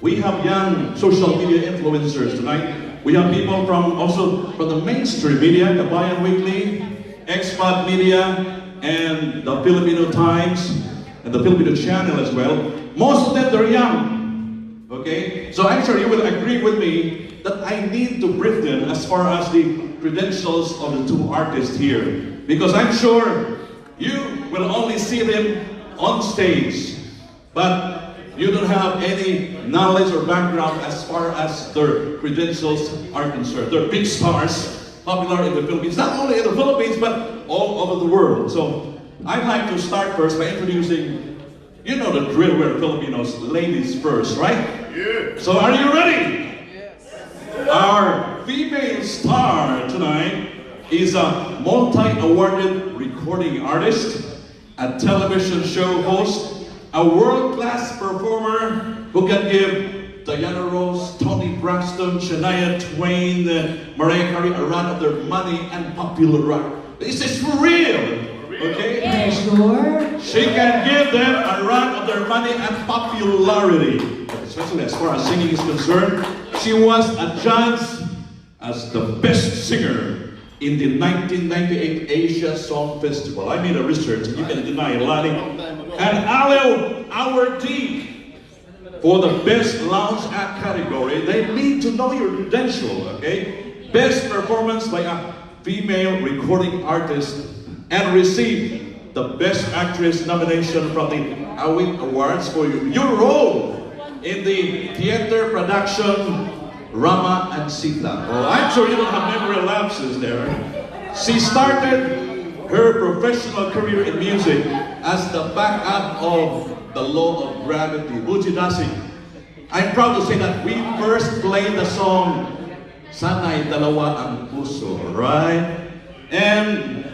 We have young social media influencers tonight. We have people also from the mainstream media, Kabayan Weekly, Expat Media, and the Filipino Times, and the Filipino Channel as well. Most of them, they're young. Okay? So I'm sure you will agree with me that I need to brief them as far as the credentials of the two artists here. Because I'm sure you will only see them on stage, but you don't have any knowledge or background as far as their credentials are concerned. They're big stars, popular in the Philippines, not only in the Philippines, but all over the world. So I'd like to start first by introducing, you know the drill, we're Filipinos, ladies first, right? Yeah. So are you ready? Yes. Our female star tonight is a multi-awarded recording artist, a television show host, a world-class performer who can give Diana Ross, Toni Braxton, Shania Twain, Mariah Carey a run of their money and popular rock. This is for real, okay? Yeah, sure. She can give them a run of their money and popularity, especially as far as singing is concerned. She was adjudged as the best singer in the 1998 Asia Song Festival. I made a research, you can deny it, Lani. And Aleo Awardee for the Best Lounge Act category. They need to know your credential, okay? Best performance by a female recording artist, and received the Best Actress nomination from the AWIT Awards for your role in the theater production Rama and Sita. Oh, I'm sure you don't have memory lapses there. She started her professional career in music as the backup of the Law of Gravity, Bujidasi. I'm proud to say that we first played the song Sana'y Dalawa Ang Puso, right? And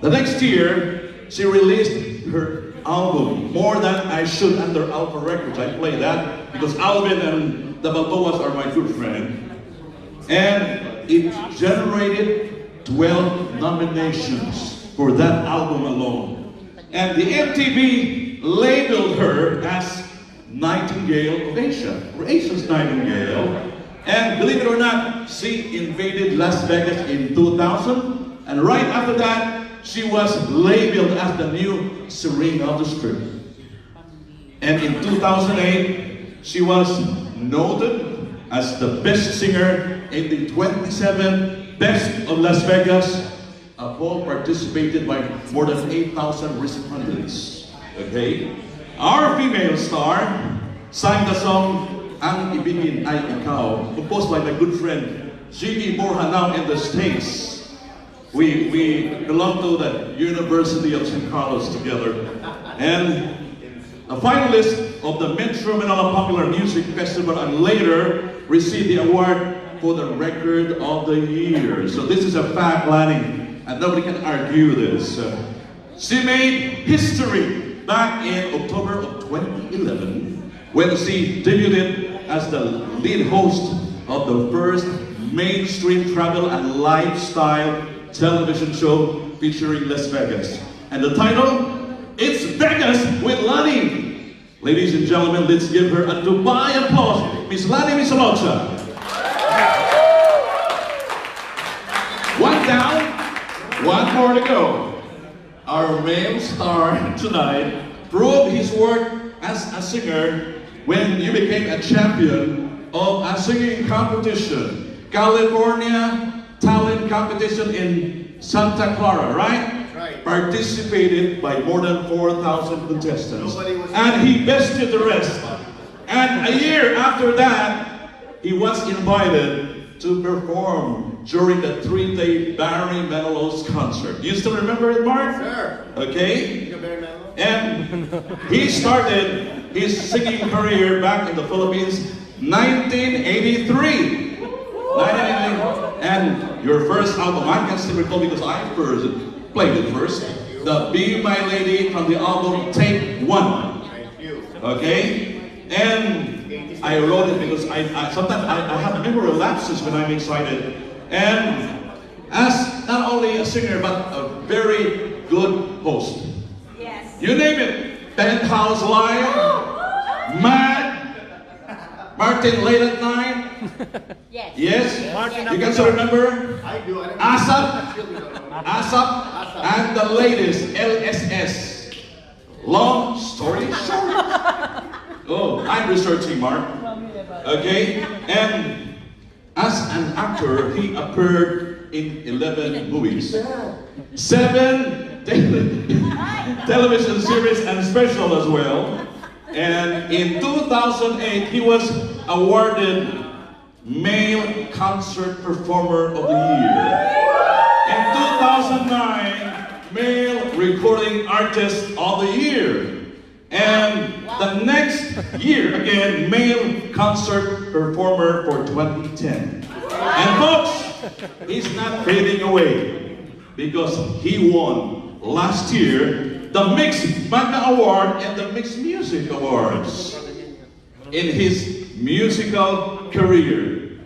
the next year, she released her album, More Than I Should, under Alpha Records. I play that because Alvin and the Balboas are my good friend. And it generated 12 nominations for that album alone. And the MTV labeled her as Nightingale of Asia, or Asia's Nightingale. And believe it or not, she invaded Las Vegas in 2000. And right after that, she was labeled as the new Serena of the Strip. And in 2008, she was noted as the best singer in the 27 Best of Las Vegas, a poll participated by more than 8,000 respondents. Okay? Our female star sang the song Ang Ibigin Ay Ikaw, composed by my good friend Jimmy Borja, now in the States. We belong to the University of San Carlos together. And a finalist of the Metro Manila Popular Music Festival, and later received the award for the Record of the Year. So this is a fact, Lani, and nobody can argue this. She made history back in October of 2011 when she debuted as the lead host of the first mainstream travel and lifestyle television show featuring Las Vegas. And the title, It's Vegas with Lani. Ladies and gentlemen, let's give her a Dubai applause, Miss Lani Misalocha. One down, one more to go. Our male star tonight proved his worth as a singer when you became a champion of a singing competition, California Talent Competition in Santa Clara, right? Right. Participated by more than 4,000 contestants. And he bested the rest. And a year after that, he was invited to perform during the 3-day Barry Manilow's concert. You still remember it, Mark? Sure. Okay. And he started his singing career back in the Philippines, 1983. And your first album, I can still recall because I first played it first. The Be My Lady from the album Take One. Okay? And I wrote it because sometimes I have memory lapses when I'm excited. And as not only a singer, but a very good host. Yes. You name it. Penthouse Live, Mad, Martin, late at night? Yes. Yes? Martin, You can still remember? I do. ASAP? ASAP? And the latest, LSS. Long story short. Oh, I'm researching, Mark. Okay? And as an actor, he appeared in 11 movies. 7 television series and special as well. And in 2008, he was awarded Male Concert Performer of the Year. In 2009, Male Recording Artist of the Year. And the next year, again, Male Concert Performer for 2010. And folks, he's not fading away because he won last year the Mixed Magna Award and the Mixed Music Awards in his musical career.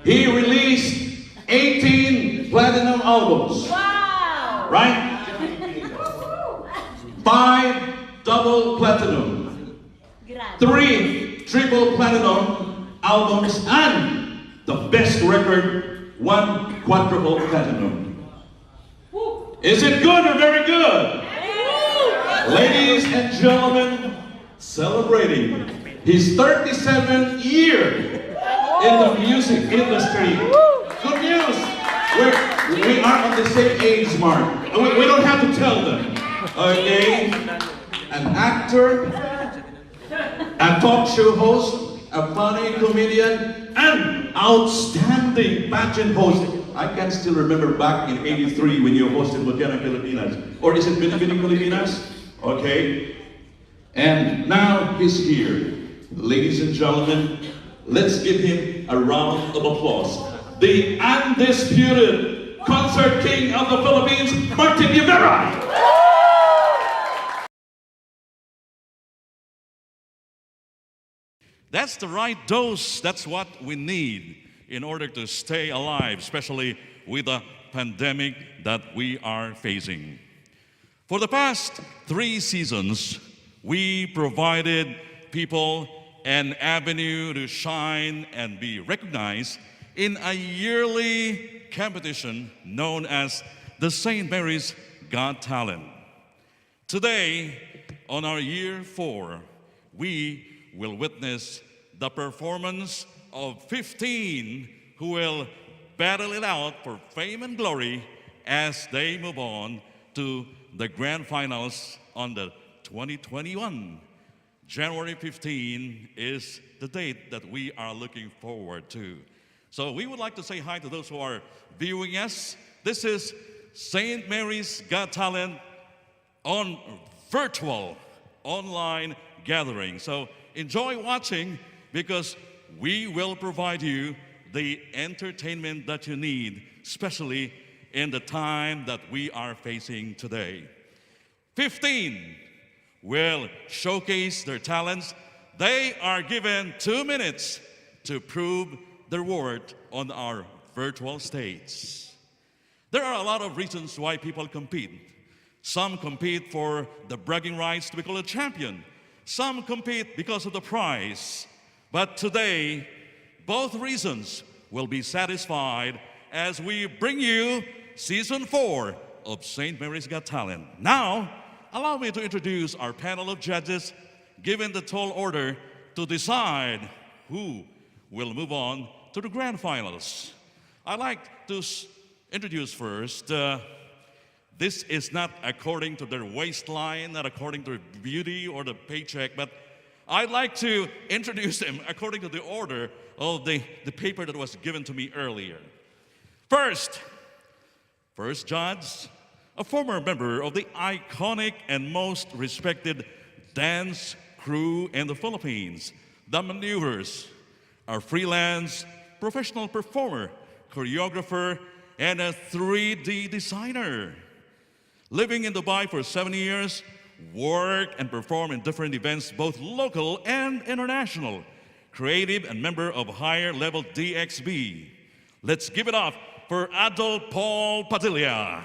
He released 18 platinum albums. Wow! Right? 5 double platinum, 3 triple platinum albums, and the best record, 1 quadruple platinum. Is it good or very good? Ladies and gentlemen, celebrating his 37th year in the music industry. Good news! We are on the same age mark. We don't have to tell them. Okay? An actor, a talk show host, a funny comedian, and outstanding pageant host. I can still remember back in '83 when you hosted Botana Pilipinas. Or is it Binibining Pilipinas? Okay. And now he's here. Ladies and gentlemen, let's give him a round of applause. The undisputed concert king of the Philippines, Martin Rivera. That's the right dose. That's what we need in order to stay alive, especially with the pandemic that we are facing. For the past 3 seasons, we provided people an avenue to shine and be recognized in a yearly competition known as the St. Mary's Got Talent. Today, on our year 4, we will witness the performance of 15 who will battle it out for fame and glory as they move on to the grand finals on the 2021. January 15 is the date that we are looking forward to. So we would like to say hi to those who are viewing us. This is St. Mary's Got Talent on virtual online gathering. So enjoy watching because we will provide you the entertainment that you need, especially in the time that we are facing today. 15 will showcase their talents. They are given 2 minutes to prove their worth on our virtual stage. There are a lot of reasons why people compete. Some compete for the bragging rights to be called a champion. Some compete because of the prize. But today, both reasons will be satisfied as we bring you Season 4 of St. Mary's Got Talent. Now, allow me to introduce our panel of judges, given the tall order to decide who will move on to the grand finals. I'd like to introduce first, this is not according to their waistline, not according to their beauty or the paycheck, but I'd like to introduce them according to the order of the paper that was given to me earlier. First judge, a former member of the iconic and most respected dance crew in the Philippines, the Maneuvers, a freelance professional performer, choreographer, and a 3D designer. Living in Dubai for 7 years, worked and performed in different events, both local and international. Creative and member of higher level DXB. Let's give it up for Adol Paul Padilla.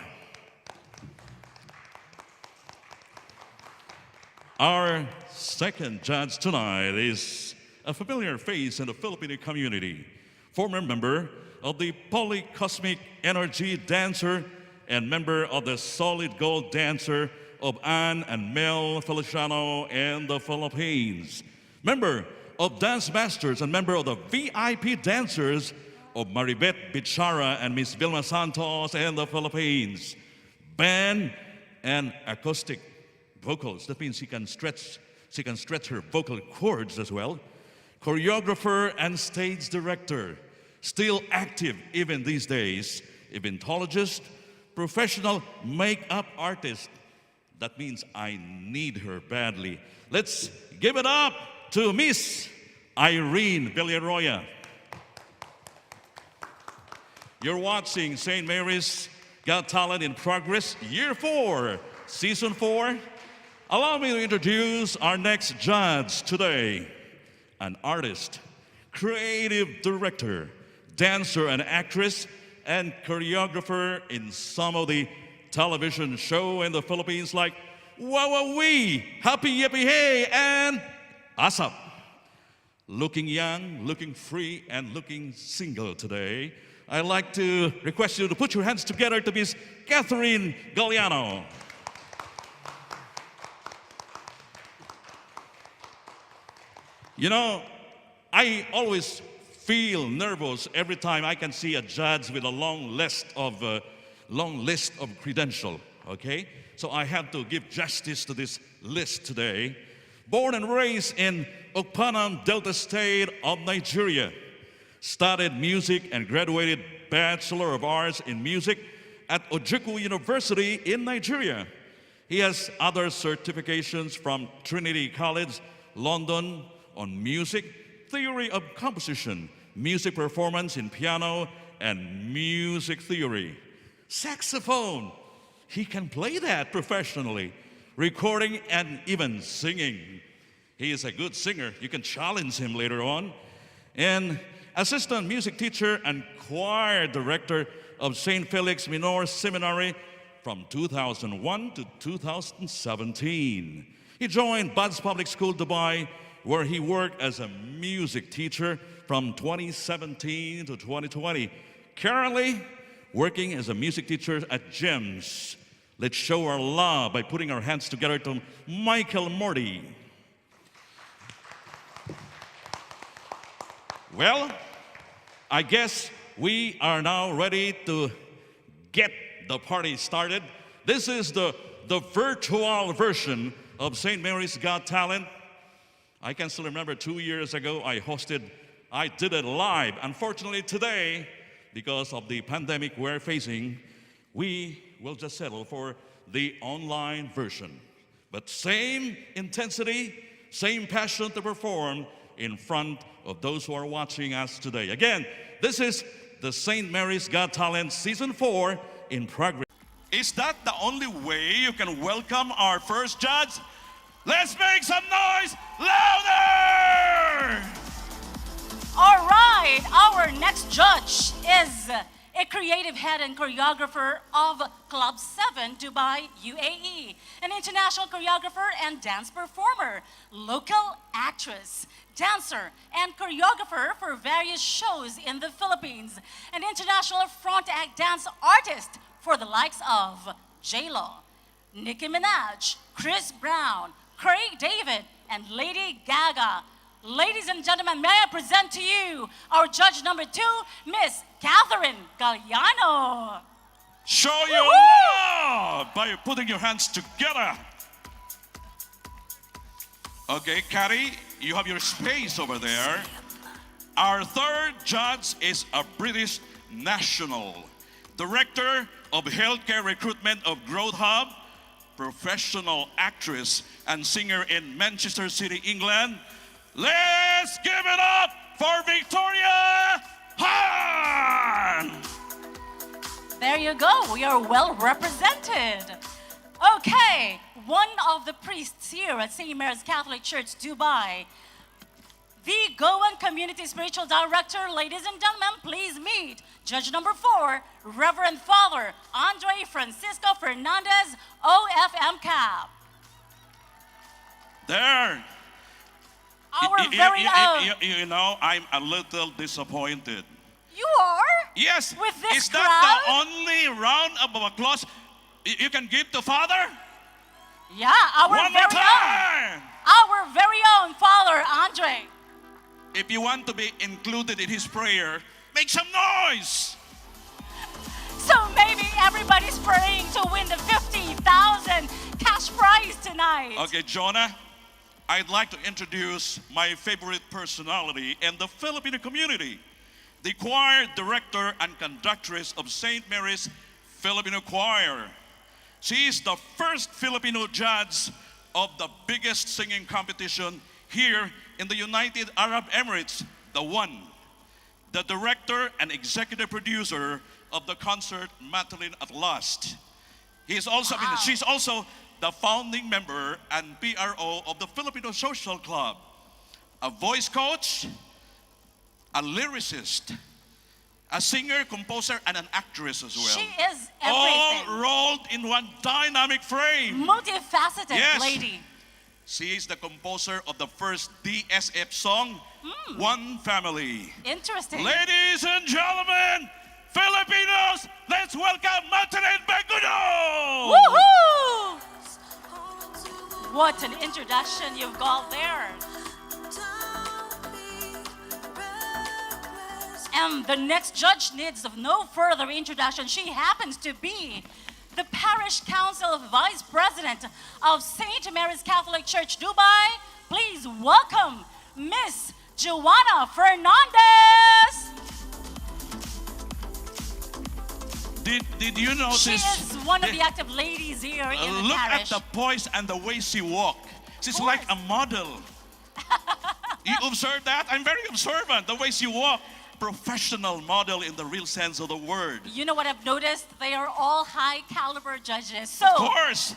Our second judge tonight is a familiar face in the Filipino community, former member of the Polycosmic Energy Dancer and member of the Solid Gold Dancer of Ann and Mel Feliciano in the Philippines, member of Dance Masters and member of the VIP Dancers of Maribeth Bichara and Miss Vilma Santos in the Philippines, band and acoustic vocals. That means she can stretch her vocal cords as well. Choreographer and stage director, still active even these days, eventologist, professional makeup artist. That means I need her badly. Let's give it up to Miss Irene Villaroya. You're watching St. Mary's Got Talent in Progress, Year 4, Season 4. Allow me to introduce our next judge today, an artist, creative director, dancer and actress, and choreographer in some of the television show in the Philippines like Wawawee, Happy Yippee Hey, and ASAP. Looking young, looking free, and looking single today, I'd like to request you to put your hands together to Miss Catherine Galliano. You know, I always feel nervous every time I can see a judge with a long list of credentials. Okay, so I have to give justice to this list today. Born and raised in Okpanam, Delta State of Nigeria, studied music and graduated Bachelor of Arts in Music at Ojukwu University in Nigeria. He has other certifications from Trinity College, London, on music, theory of composition, music performance in piano, and music theory. Saxophone, he can play that professionally, recording and even singing. He is a good singer. You can challenge him later on. And assistant music teacher and choir director of St. Felix Minor Seminary from 2001 to 2017. He joined Buds Public School Dubai, where he worked as a music teacher from 2017 to 2020. Currently, working as a music teacher at GEMS. Let's show our love by putting our hands together to Michael Morty. Well, I guess we are now ready to get the party started. This is the virtual version of St. Mary's Got Talent. I can still remember 2 years ago I did it live. Unfortunately today, because of the pandemic we're facing, we will just settle for the online version. But same intensity, same passion to perform in front of those who are watching us today. Again, this is the St. Mary's Got Talent Season 4 in progress. Is that the only way you can welcome our first judge? Let's make some noise louder! All right, our next judge is a creative head and choreographer of Club 7 Dubai, UAE, an international choreographer and dance performer, local actress, dancer, and choreographer for various shows in the Philippines, an international front act dance artist for the likes of J-Lo, Nicki Minaj, Chris Brown, Craig David, and Lady Gaga. Ladies and gentlemen, may I present to you our judge number 2, Miss Catherine Galliano. Show your love by putting your hands together. Okay, Cathy, you have your space over there. Our third judge is a British national, Director of Healthcare Recruitment of Growth Hub, professional actress and singer in Manchester City, England. Let's give it up for Victoria Han! There you go, we are well represented. Okay, one of the priests here at St. Mary's Catholic Church, Dubai, the Goan Community Spiritual Director. Ladies and gentlemen, please meet Judge number 4, Reverend Father Andre Francisco Fernandez, OFM Cap. There. Our very own. You know, I'm a little disappointed. You are? Yes. With this Is crowd? that the only round of applause you can give to Father? Yeah, our One more very own. time. Our very own Father Andre. If you want to be included in his prayer, make some noise. So maybe everybody's praying to win the 50,000 cash prize tonight. Okay, Jonah, I'd like to introduce my favorite personality in the Filipino community, the choir director and conductress of St. Mary's Filipino Choir. She is the first Filipino judge of the biggest singing competition here in the United Arab Emirates, the one. The director and executive producer of the concert Madeline at Last. She's also the founding member and PRO of the Filipino Social Club, a voice coach, a lyricist, a singer, composer, and an actress as well. She is everything. All rolled in one dynamic frame. Multifaceted Yes. lady. She is the composer of the first DSF song, One Family. Interesting. Ladies and gentlemen, Filipinos, let's welcome Madeline Begudo! Woohoo! What an introduction you've got there. And the next judge needs of no further introduction. She happens to be the Parish Council Vice President of St. Mary's Catholic Church, Dubai. Please welcome Miss Joanna Fernandez. Did you notice? She is one of the active ladies here in the look parish. at the poise and the way she walks. She's like a model. You observe that? I'm very observant. The way she walks. Professional model in the real sense of the word. You know what I've noticed? They are all high caliber judges. So, Of course.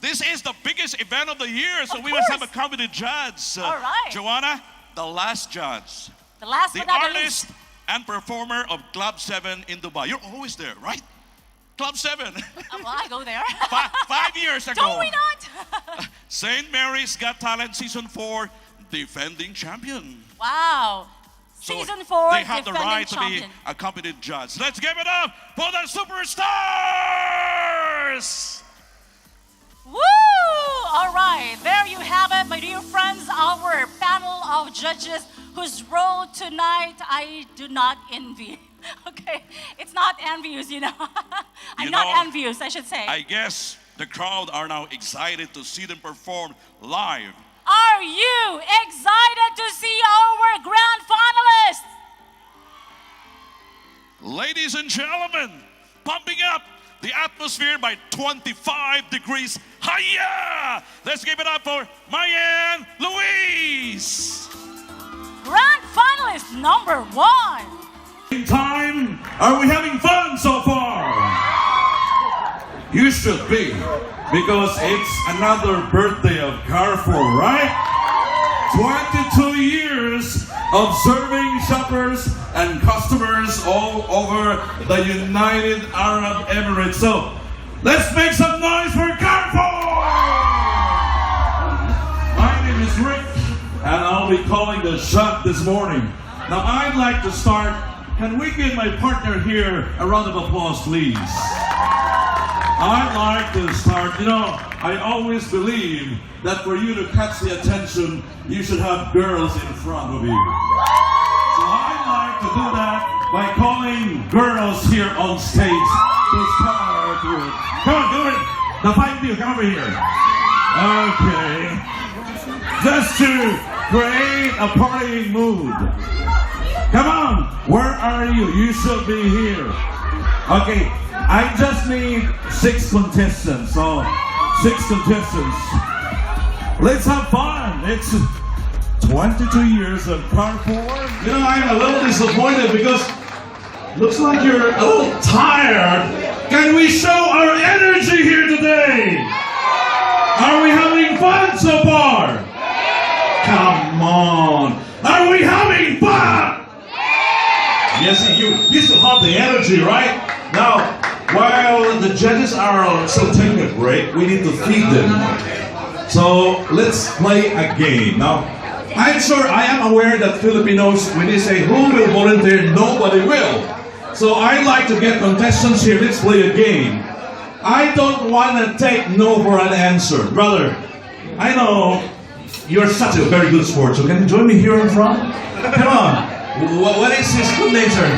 This is the biggest event of the year, so Of we must have course. a competent judge. All right. Joanna, the last judge. the last The but not the artist least. and performer of Club 7 in Dubai. You're always there, right? Club 7. Well, I go there. 5 years ago. Don't we not? St. Mary's Got Talent Season 4 defending champion. Wow. So Season 4, they have the defending right champion. to be a competent judge. Let's give it up for the superstars! Woo! All right, there you have it, my dear friends, our panel of judges whose role tonight I do not envy. Okay, it's not envious, you know. I'm You not know, envious, I should say. I guess the crowd are now excited to see them perform live. Are you excited to see our grand finalists? Ladies and gentlemen, pumping up the atmosphere by 25 degrees higher. Let's give it up for Mayan Luis. Grand finalist number 1. Time, are we having fun so far? You should be, because it's another birthday of Carrefour, right? 22 years of serving shoppers and customers all over the United Arab Emirates. So let's make some noise for Carrefour! My name is Rick, and I'll be calling the shot this morning. Now I'd like to start. Can we give my partner here a round of applause, please? I'd like to start. You know, I always believe that for you to catch the attention, you should have girls in front of you. So I'd like to do that by calling girls here on stage to start with. Come on. The 5 of you, come over here. Okay. Just to create a partying mood. Come on, where are you? You should be here. Okay, I just need 6 contestants. So, 6 contestants. Let's have fun. It's 22 years of Carrefour. You know, I'm a little disappointed because looks like you're a little tired. Can we show our energy here today? Are we having fun so far? Come on. Are we having fun? Yes, you still have the energy, right? Now, while the judges are still taking a break, we need to feed them. So let's play a game. Now, I'm sure I am aware that Filipinos, when they say who will volunteer, nobody will. So I'd like to get contestants here. Let's play a game. I don't want to take no for an answer. Brother, I know you're such a very good sport, so can you join me here in front? Come on. What is his good name, sir?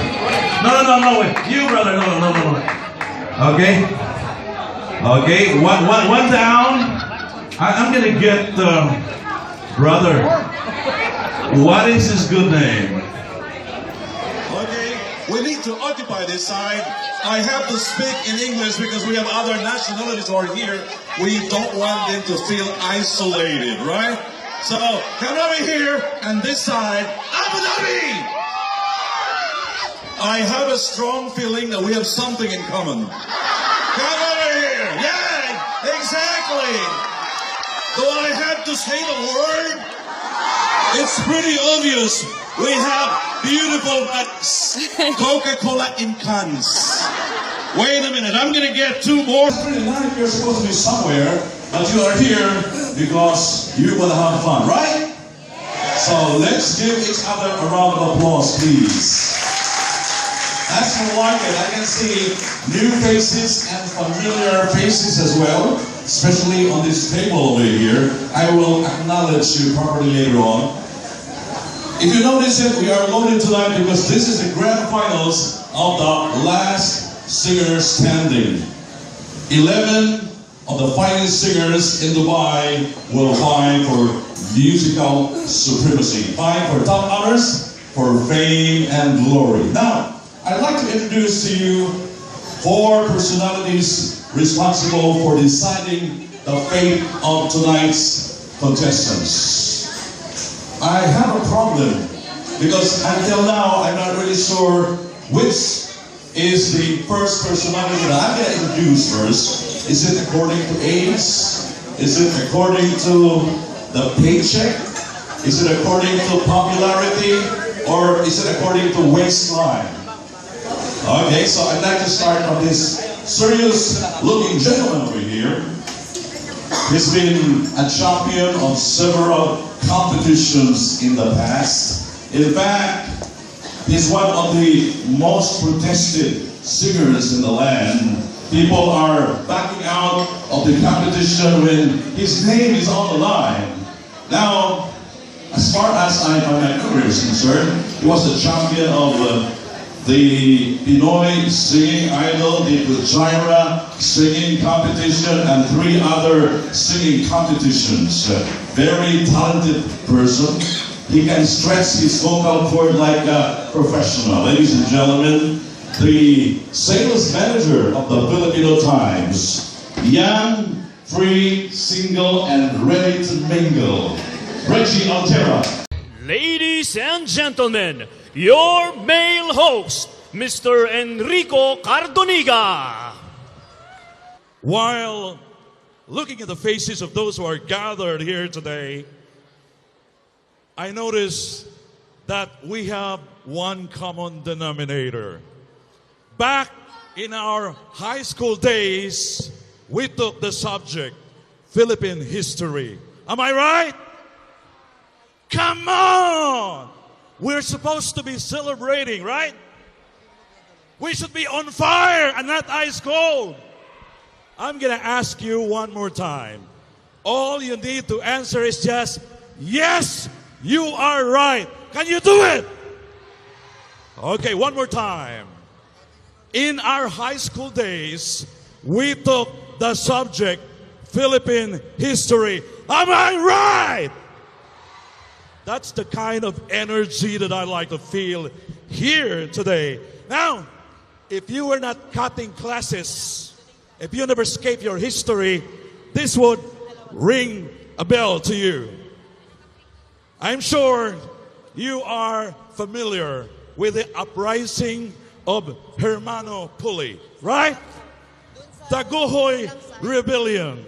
No, wait. You, brother, no. Okay? Okay, one down. I'm gonna get brother. What is his good name? Okay, we need to occupy this side. I have to speak in English because we have other nationalities who are here. We don't want them to feel isolated, right? So, come over here, and this side, Abu Dhabi! I have a strong feeling that we have something in common. Come over here! Yeah, exactly! Do I have to say the word? It's pretty obvious. We have beautiful mugs. Coca-Cola in cans. Wait a minute, I'm gonna get two more. It's pretty nice. You're supposed to be somewhere, but you are here because you want to have fun, right? So let's give each other a round of applause, please. As for like it, I can see new faces and familiar faces as well, especially on this table over here. I will acknowledge you properly later on. If you notice it, we are loaded tonight because this is the grand finals of the last singer standing. 11 of the finest singers in Dubai will vie for musical supremacy, vying for top honors, for fame and glory. Now, I'd like to introduce to you 4 personalities responsible for deciding the fate of tonight's contestants. I have a problem because until now I'm not really sure which is the first personality that I'm going to introduce first. Is it according to age? Is it according to the paycheck? Is it according to popularity? Or is it according to waistline? Okay, so I'd like to start from this serious-looking gentleman over here. He's been a champion of several competitions in the past. In fact, he's one of the most protested singers in the land. People are backing out of the competition when his name is on the line. Now, as far as my career is concerned, he was the champion of the Pinoy Singing Idol, the Pujira Singing Competition, and 3 other singing competitions. Very talented person. He can stretch his vocal cord like a professional. Ladies and gentlemen, the sales manager of the Filipino Times, young, free, single, and ready to mingle, Reggie Altera. Ladies and gentlemen, your male host, Mr. Enrico Cardoniga. While looking at the faces of those who are gathered here today, I notice that we have one common denominator. Back in our high school days, we took the subject Philippine history. Am I right? Come on! We're supposed to be celebrating, right? We should be on fire and not ice cold. I'm going to ask you one more time. All you need to answer is just, yes, you are right. Can you do it? Okay, one more time. In our high school days, we took the subject Philippine history. Am I right? That's the kind of energy that I like to feel here today. Now, if you were not cutting classes, if you never escaped your history, this would ring a bell to you. I'm sure you are familiar with the uprising of Hermano Puli, right? Taguhoy Rebellion,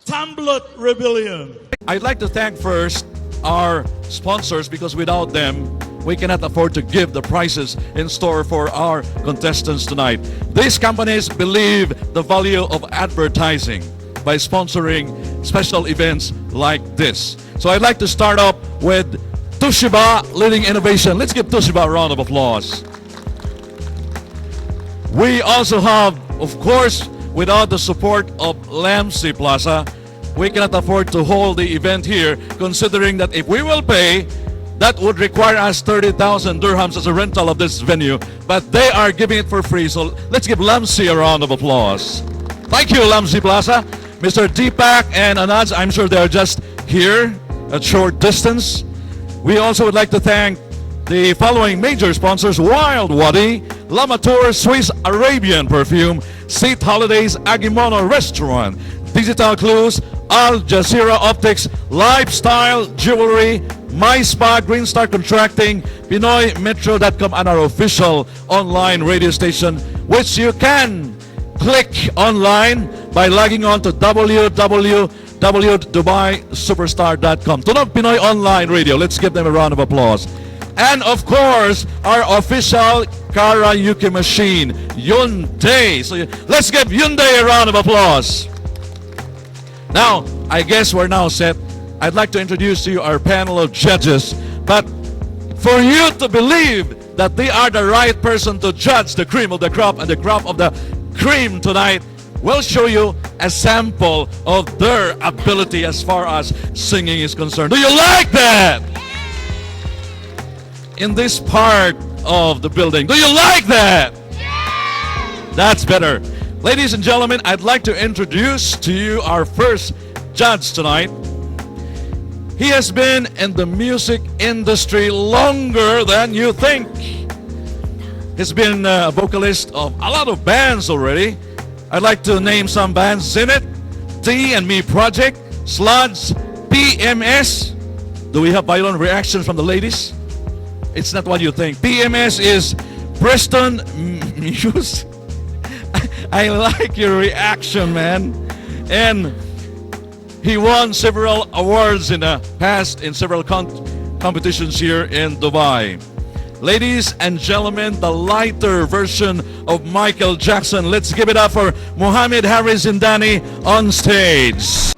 Tamblot Rebellion. I'd like to thank first our sponsors because without them, we cannot afford to give the prizes in store for our contestants tonight. These companies believe the value of advertising by sponsoring special events like this. So I'd like to start off with Toshiba leading innovation. Let's give Toshiba a round of applause. We also have, of course, without the support of emcee Plaza, we cannot afford to hold the event here, considering that if we will pay, that would require us 30,000 dirhams as a rental of this venue, but they are giving it for free. So let's give emcee a round of applause. Thank you, emcee Plaza. Mr. Deepak and Anaz, I'm sure they're just here at short distance. We also would like to thank the following major sponsors: Wild Wadi, Lamatur Swiss Arabian Perfume, Seat Holidays Agimono Restaurant, Digital Clues, Al Jazeera Optics, Lifestyle Jewelry, My Spa, Green Star Contracting, PinoyMetro.com, and our official online radio station, which you can click online by logging on to www.dubaisuperstar.com. Tunog Pinoy Online Radio. Let's give them a round of applause. And of course, our official karaoke machine, Hyundai. So let's give Hyundai a round of applause. Now, I guess we're now set. I'd like to introduce to you our panel of judges. But for you to believe that they are the right person to judge the cream of the crop and the crop of the cream tonight, we'll show you a sample of their ability as far as singing is concerned. Do you like that? In this part of the building. Do you like that? That's better. Ladies and gentlemen, I'd like to introduce to you our first judge tonight. He has been in the music industry longer than you think. He's been a vocalist of a lot of bands already. I'd like to name some bands: Zenith, T and Me Project, Sluds, PMS. Do we have violent reactions from the ladies? It's not what you think. PMS is Preston Muse. I like your reaction, man. And he won several awards in the past in several competitions here in Dubai. Ladies and gentlemen, the lighter version of Michael Jackson. Let's give it up for Mohammed Harris Zindani on stage.